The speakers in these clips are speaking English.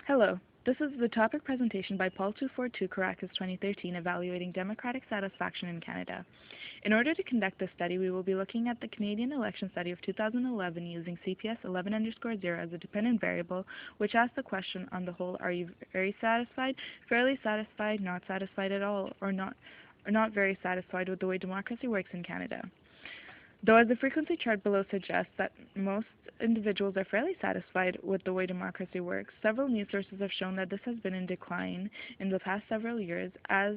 Hello, this is the topic presentation by POL242Caracas2013 evaluating democratic satisfaction in Canada. In order to conduct this study, we will be looking at the Canadian election study of 2011 using CPS 11_0 as a dependent variable, which asks the question, on the whole, are you very satisfied, fairly satisfied, not satisfied at all, or not very satisfied with the way democracy works in Canada? Though as the frequency chart below suggests that most individuals are fairly satisfied with the way democracy works, several news sources have shown that this has been in decline in the past several years, as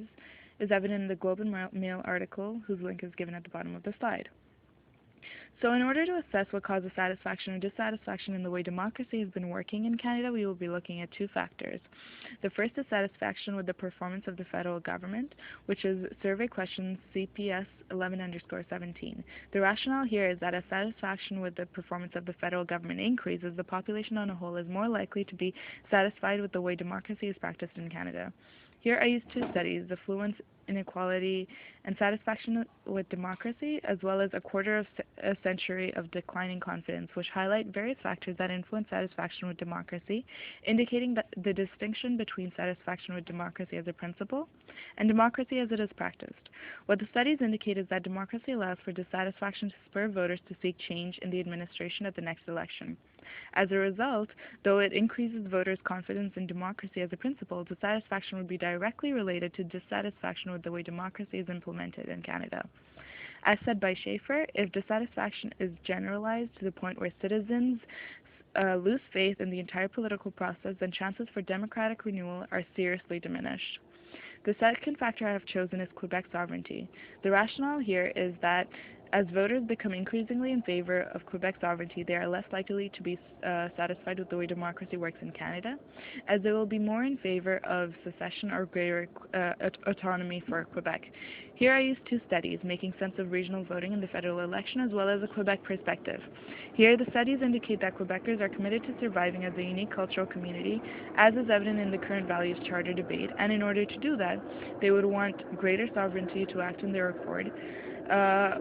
is evident in the Globe and Mail article, whose link is given at the bottom of the slide. So in order to assess what causes satisfaction or dissatisfaction in the way democracy has been working in Canada, we will be looking at two factors. The first is satisfaction with the performance of the federal government, which is survey question CPS 11_17. The rationale here is that as satisfaction with the performance of the federal government increases, the population on a whole is more likely to be satisfied with the way democracy is practiced in Canada. Here I use two studies, the Fluence Inequality and Satisfaction with Democracy, as well as a quarter of a century of declining confidence, which highlight various factors that influence satisfaction with democracy, indicating that the distinction between satisfaction with democracy as a principle and democracy as it is practiced. What the studies indicate is that democracy allows for dissatisfaction to spur voters to seek change in the administration at the next election. As a result, though it increases voters' confidence in democracy as a principle, dissatisfaction would be directly related to dissatisfaction with the way democracy is implemented in Canada. As said by Schaefer, if dissatisfaction is generalized to the point where citizens lose faith in the entire political process, then chances for democratic renewal are seriously diminished. The second factor I have chosen is Quebec sovereignty. The rationale here is that as voters become increasingly in favor of Quebec sovereignty, they are less likely to be satisfied with the way democracy works in Canada, as they will be more in favor of secession or greater autonomy for Quebec. Here I use two studies, making sense of regional voting in the federal election as well as a Quebec perspective. Here the studies indicate that Quebecers are committed to surviving as a unique cultural community, as is evident in the current Values Charter debate, and in order to do that, they would want greater sovereignty to act in their accord,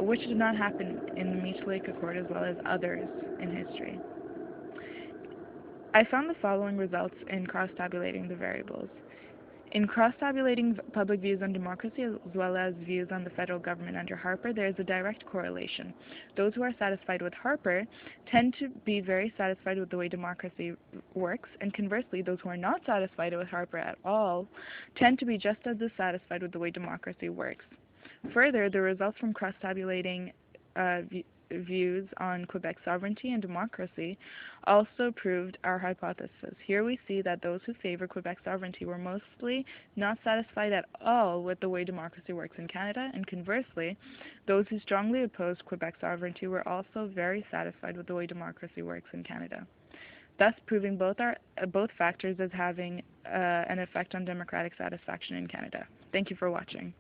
which did not happen in the Meech Lake Accord as well as others in history. I found the following results in cross-tabulating the variables. In cross-tabulating public views on democracy as well as views on the federal government under Harper, there is a direct correlation. Those who are satisfied with Harper tend to be very satisfied with the way democracy works, and conversely, those who are not satisfied with Harper at all tend to be just as dissatisfied with the way democracy works. Further, the results from cross-tabulating views on Quebec sovereignty and democracy also proved our hypothesis. Here we see that those who favor Quebec sovereignty were mostly not satisfied at all with the way democracy works in Canada, and conversely, those who strongly opposed Quebec sovereignty were also very satisfied with the way democracy works in Canada, thus proving both factors as having an effect on democratic satisfaction in Canada. Thank you for watching.